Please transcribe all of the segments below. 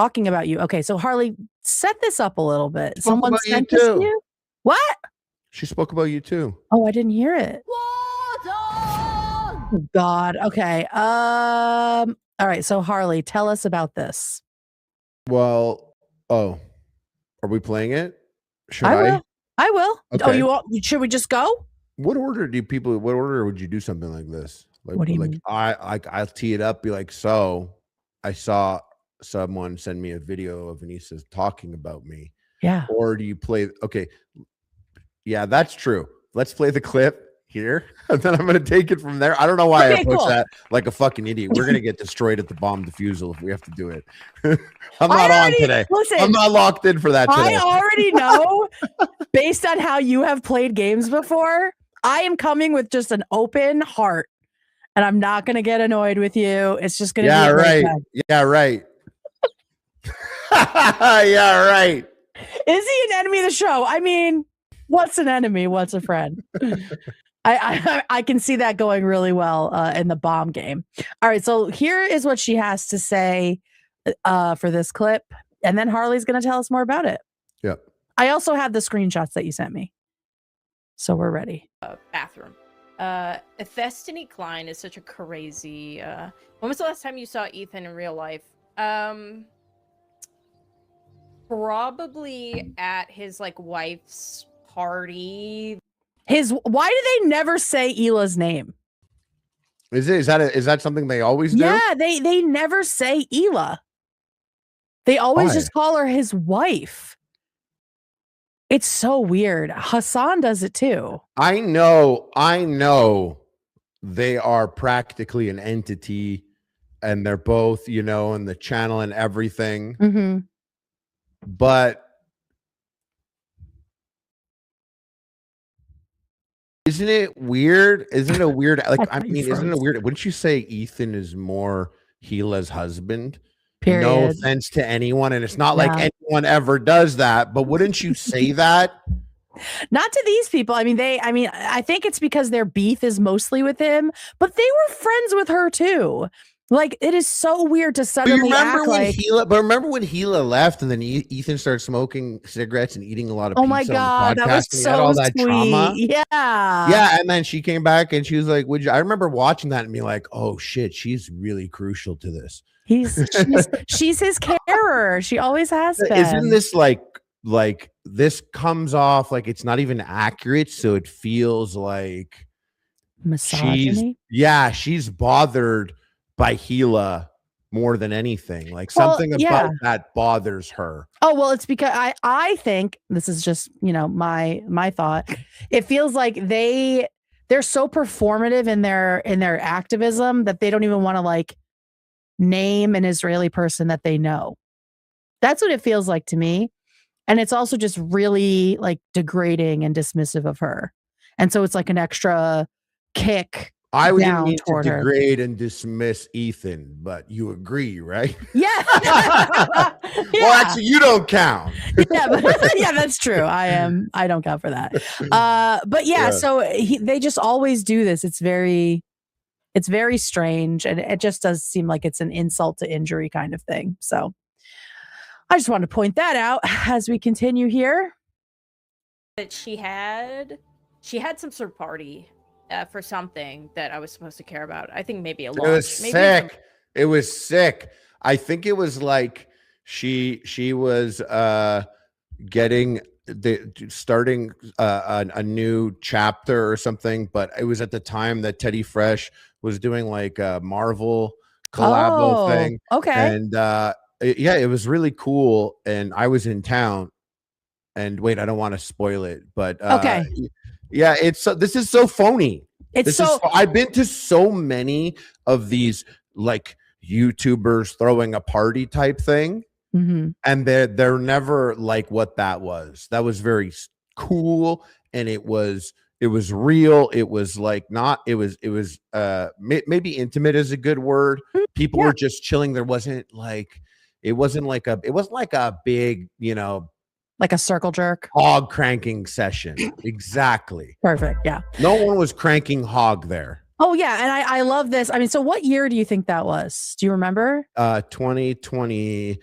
talking about you. Okay, so Harley, set this up a little bit. Spoke Someone about you sent this to too. you? What? She spoke about you too. Oh, I didn't hear it. Oh, God. Okay. All right. So Harley, tell us about this. Well, are we playing it? Should I will. I will. Okay. Oh, you want? Should we just go? What order would you do something like this? Like, What do you mean? I'll tee it up, be like, so I saw someone send me a video of Anissa talking about me. Yeah. Or do you play? Okay. Yeah, that's true. Let's play the clip here, and then I'm going to take it from there. I don't know why I approach that like a fucking idiot. We're going to get destroyed at the bomb defusal if we have to do it. I'm not on today. Listen, I'm not locked in for that today. I already know, based on how you have played games before, I am coming with just an open heart, and I'm not going to get annoyed with you. It's just going to be right. Yeah, right. Yeah, right. Is he an enemy of the show? I mean, what's an enemy? What's a friend? I can see that going really well in the bomb game. All right, so here is what she has to say for this clip, and then Harley's going to tell us more about it. Yep. I also have the screenshots that you sent me, so we're ready. Bathroom. Destiny Klein is such a crazy. When was the last time you saw Ethan in real life? Probably at his like wife's party. Why do they never say Hila's name? Is that something they always do? Yeah, they never say Hila. They always just call her his wife. It's so weird. Hassan does it too. I know they are practically an entity, and they're both, in the channel and everything. Mm-hmm. But isn't it weird? Isn't it weird? Like, I mean, isn't it weird? Wouldn't you say Ethan is more Hila's husband? Period. No offense to anyone, and it's not like anyone ever does that, but wouldn't you say that? Not to these people. I mean, I think it's because their beef is mostly with him, but they were friends with her too. Like, it is so weird to suddenly act like. But remember when Hila left, and then Ethan started smoking cigarettes and eating a lot of pizza. Oh my God, that was so all that sweet. Trauma. Yeah, and then she came back and she was like, "Would you?" I remember watching that and being like, "Oh shit, she's really crucial to this." She's his carer. She always has been. Isn't this like this comes off like it's not even accurate? So it feels like misogyny. She's bothered by Hila more than anything. Like something about that bothers her. Oh, well, it's because I think this is just, my thought. It feels like they're so performative in their activism that they don't even want to like name an Israeli person that they know. That's what it feels like to me. And it's also just really like degrading and dismissive of her. And so it's like an extra kick. I wouldn't mean to degrade and dismiss Ethan, but you agree, right? Yeah. Well, actually, you don't count. Yeah, that's true. I don't count for that. But so they just always do this. It's very strange, and it just does seem like it's an insult to injury kind of thing. So I just wanted to point that out as we continue here. That she had some sort of party. For something that I was supposed to care about. I think maybe a launch. It was sick. I think it was like she was starting a new chapter or something, but it was at the time that Teddy Fresh was doing like a Marvel collabo thing. Okay. And it was really cool. And I was in town. And wait, I don't want to spoil it, but okay. Yeah, this is so phony. I've been to so many of these like YouTubers throwing a party type thing, and they're never like what that was. That was very cool, and it was real. It was like maybe intimate is a good word. People were just chilling. It wasn't like a big, like a circle jerk hog cranking session. Exactly. Perfect. Yeah. No one was cranking hog there. Oh yeah. And I love this. I mean, so what year do you think that was? Do you remember? 2020.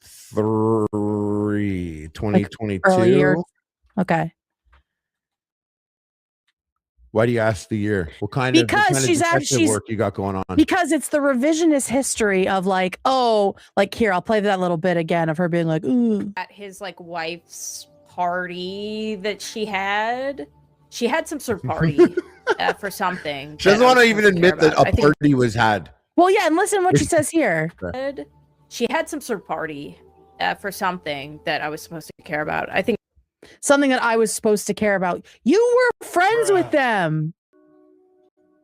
2022. Early years. Okay. Why do you ask the year? What kind of detective work you got going on? Because it's the revisionist history of like, oh, like here, I'll play that little bit again of her being like, ooh. At his like wife's party that she had some sort of party for something. She doesn't want to even admit that a party was had. Well, yeah, and listen what she says here. She had some sort of party for something that I was supposed to care about. I think something that I was supposed to care about. You were friends with them.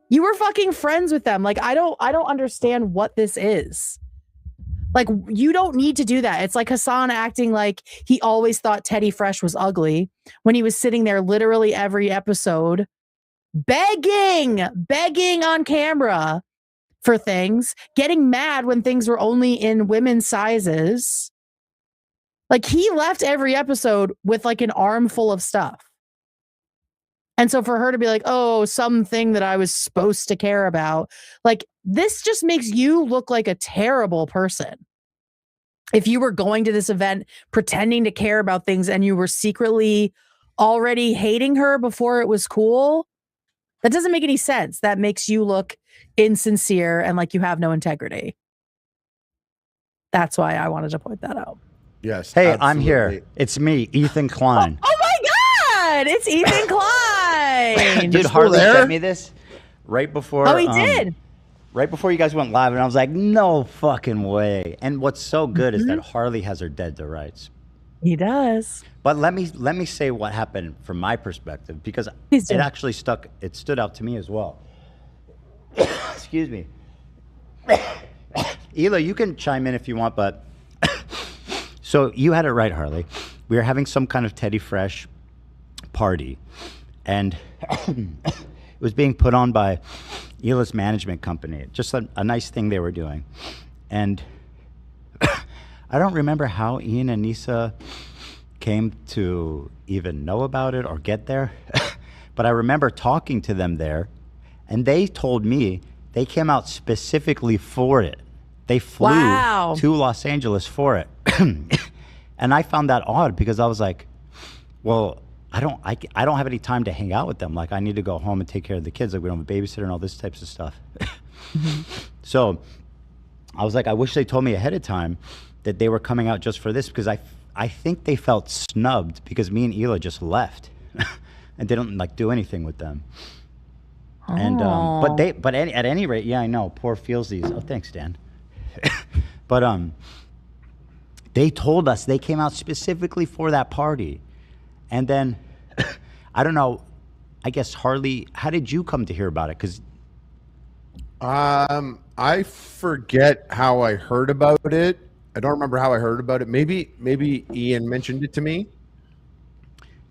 You were fucking friends with them. Like, I don't understand what this is. Like, you don't need to do that. It's like Hassan acting like he always thought Teddy Fresh was ugly when he was sitting there literally every episode begging on camera for things, getting mad when things were only in women's sizes. Like, he left every episode with like an armful of stuff. And so for her to be like, oh, something that I was supposed to care about, like, this just makes you look like a terrible person. If you were going to this event pretending to care about things and you were secretly already hating her before it was cool, that doesn't make any sense. That makes you look insincere and like you have no integrity. That's why I wanted to point that out. Yes. Hey, absolutely. I'm here. It's me, Ethan Klein. Oh my God! It's Ethan Klein. Dude, Harley sent me this right before. Oh, he did. Right before you guys went live, and I was like, no fucking way. And what's so good is that Harley has her dead to rights. He does. But let me say what happened from my perspective, because it actually stood out to me as well. Excuse me. Hila, you can chime in if you want, but so you had it right, Harley. We were having some kind of Teddy Fresh party, and it was being put on by Hila's management company. Just a nice thing they were doing. And I don't remember how Ian and Anissa came to even know about it or get there, but I remember talking to them there, and they told me they came out specifically for it. They flew to Los Angeles for it. And I found that odd because I was like, well, I don't have any time to hang out with them. Like, I need to go home and take care of the kids. Like, we don't have a babysitter and all this types of stuff. So I was like, I wish they told me ahead of time that they were coming out just for this, because I think they felt snubbed because me and Hila just left and didn't like do anything with them. Oh. And at any rate, yeah, I know, poor Feelsies. Oh, thanks, Dan. But they told us they came out specifically for that party. And then, I don't know, I guess, Harley, how did you come to hear about it? Because I forget how I heard about it. I don't remember how I heard about it. Maybe Ian mentioned it to me.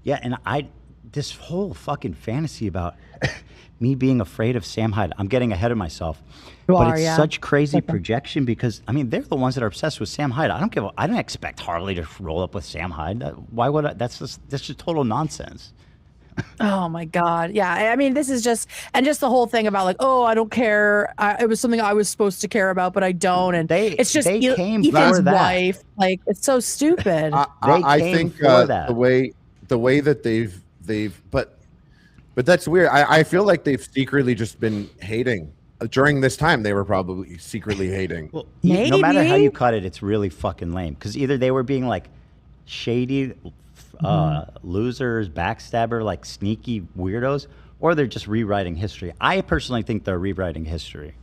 Yeah, and this whole fucking fantasy about me being afraid of Sam Hyde, I'm getting ahead of myself. But it's such crazy projection because, I mean, they're the ones that are obsessed with Sam Hyde. I don't expect Harley to roll up with Sam Hyde. Why would I? That's just total nonsense. Oh my God. Yeah. I mean, this is just the whole thing about like, oh, I don't care. It was something I was supposed to care about, but I don't. And it's just Ethan's wife. Like, it's so stupid. I think the way that they've but that's weird. I feel like they've secretly just been hating. During this time, they were probably secretly hating. Well, no matter how you cut it, it's really fucking lame. Because either they were being like shady losers, backstabber, like sneaky weirdos, or they're just rewriting history. I personally think they're rewriting history.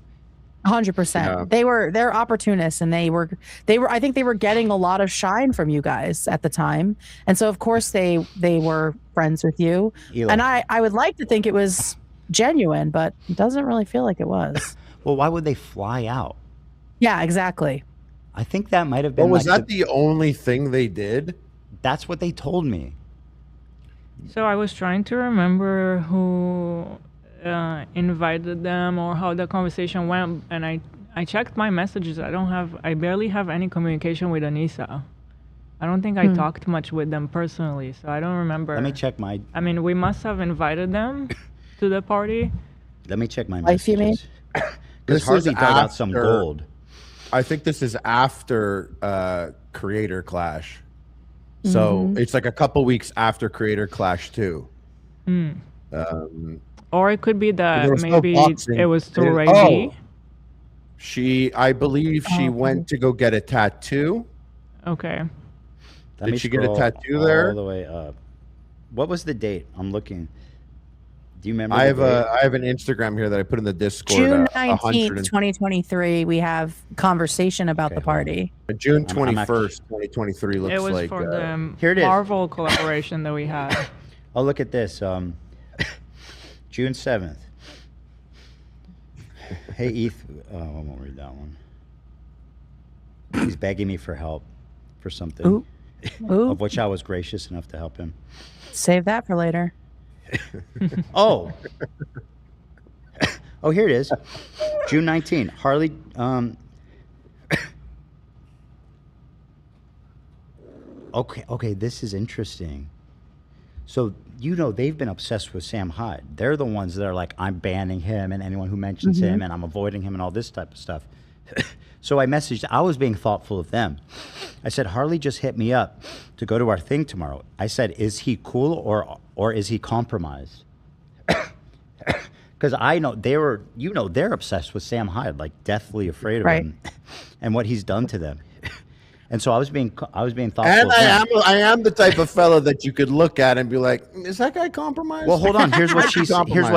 100%. They're opportunists, and they were. I think they were getting a lot of shine from you guys at the time, and so of course they were friends with you. Eli. And I would like to think it was genuine, but it doesn't really feel like it was. Well, why would they fly out? Yeah, exactly. I think that might have been. Well, was that the only thing they did? That's what they told me. So I was trying to remember who invited them or how the conversation went, and I checked my messages. I barely have any communication with Anissa. I don't think I talked much with them personally, so I don't remember. Let me check my. I mean, we must have invited them to the party. Let me check my messages. Because Harley dug out some gold. I think this is after Creator Clash. So it's like a couple weeks after Creator Clash too. Or it could be that was no maybe boxing. it was through Ray B. I believe she went to go get a tattoo. Okay. Did she get a tattoo there? All the way up. What was the date? I'm looking. Do you remember? I have an Instagram here that I put in the Discord. June 19th, 2023. We have conversation about the party. June 21st, 2023 looks like. It was for the here it is. Marvel collaboration that we had. Oh, look at this. June 7th. Hey, Eth. Oh, I won't read that one. He's begging me for help for something. Ooh. Of which I was gracious enough to help him. Save that for later. Oh. Oh, here it is. June 19. Harley. Okay, this is interesting. So, they've been obsessed with Sam Hyde. They're the ones that are like, I'm banning him and anyone who mentions him, and I'm avoiding him and all this type of stuff. So I was being thoughtful of them. I said, Harley just hit me up to go to our thing tomorrow. I said, is he cool or is he compromised? Because I know they're obsessed with Sam Hyde, like deathly afraid of him and what he's done to them. And so I was being thoughtful. And I am the type of fella that you could look at and be like, is that guy compromised? Well, hold on. Here's what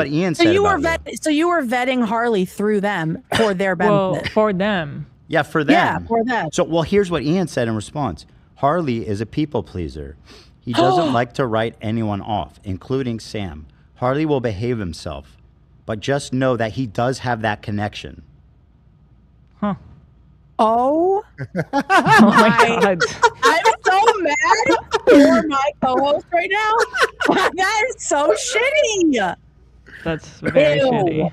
Ian said. So you were vetting Harley through them for their benefit. Well, for them. Yeah, for them. Yeah, for them. So, here's what Ian said in response. Harley is a people pleaser. He doesn't like to write anyone off, including Sam. Harley will behave himself, but just know that he does have that connection. Huh. Oh, Oh my God. I'm so mad for my co-host right now. That is so shitty. That's very Ew.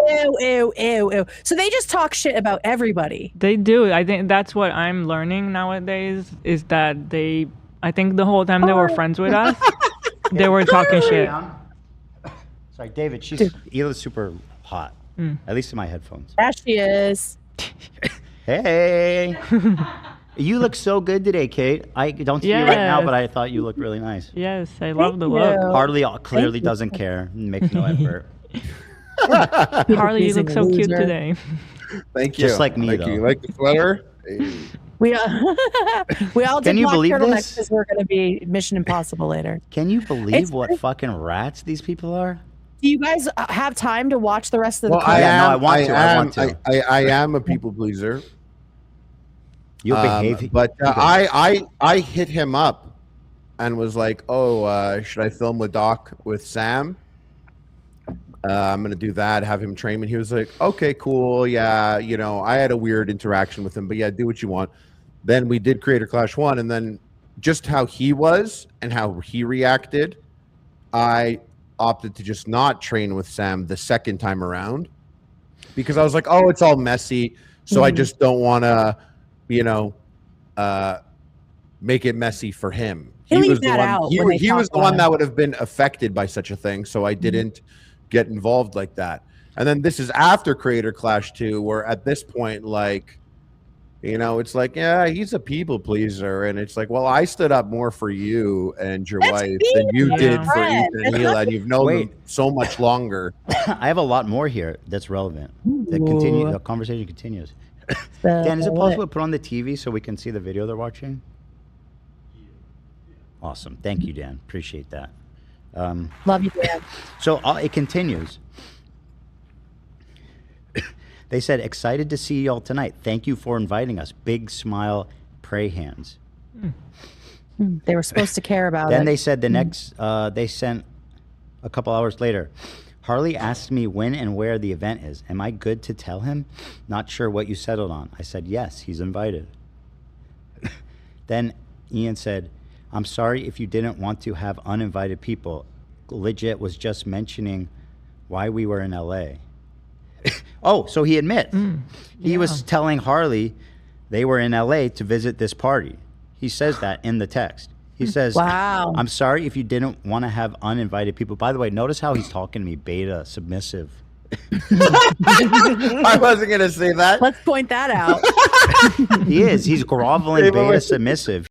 shitty. Ew. So they just talk shit about everybody. They do. I think that's what I'm learning nowadays is that I think the whole time they were friends with us, they were talking shit. Sorry, David, Hila's super hot, at least in my headphones. There she is. Hey. You look so good today, Kate. I don't see you right now, but I thought you looked really nice. Yes, I love the you. look. Harley clearly doesn't care, makes no effort. Harley, you look so cute today. Thank you. Just like me, Thank though. you. Like the sweater? We all Can did you black believe turtlenecks this? because we're going to be Mission Impossible later. Can you believe what fucking rats these people are? Do you guys have time to watch the rest of the Well, clip? I want to. I am a people pleaser. You'll behave. But I hit him up and was like, oh, should I film with Doc with Sam? I'm going to do that, have him train me. He was like, okay, cool. Yeah, I had a weird interaction with him, but yeah, do what you want. Then we did Creator Clash 1, and then just how he was and how he reacted, I opted to just not train with Sam the second time around because I was like, oh, it's all messy. So I just don't want to, make it messy for him. He was the one that would have been affected by such a thing. So I didn't get involved like that. And then this is after Creator Clash 2, where at this point, like, it's like, yeah, he's a people pleaser. And it's like, well, I stood up more for you and your wife than you did for Ethan and Hila, and you've known them so much longer. I have a lot more here that's relevant. The conversation continues. Dan, is it possible to put on the TV so we can see the video they're watching? Awesome. Thank you, Dan. Appreciate that. Love you, Dan. So it continues. They said, excited to see y'all tonight. Thank you for inviting us. Big smile, pray hands. They were supposed to care about it. Then they said they sent a couple hours later. Harley asked me when and where the event is. Am I good to tell him? Not sure what you settled on. I said, yes, he's invited. Then Ian said, I'm sorry if you didn't want to have uninvited people. Legit was just mentioning why we were in LA. Oh, so he admits. He was telling Harley they were in LA to visit this party. He says that in the text. He says, wow. I'm sorry if you didn't want to have uninvited people. By the way, notice how he's talking to me, beta, submissive. I wasn't gonna say that. Let's point that out. He is. He's groveling, beta submissive.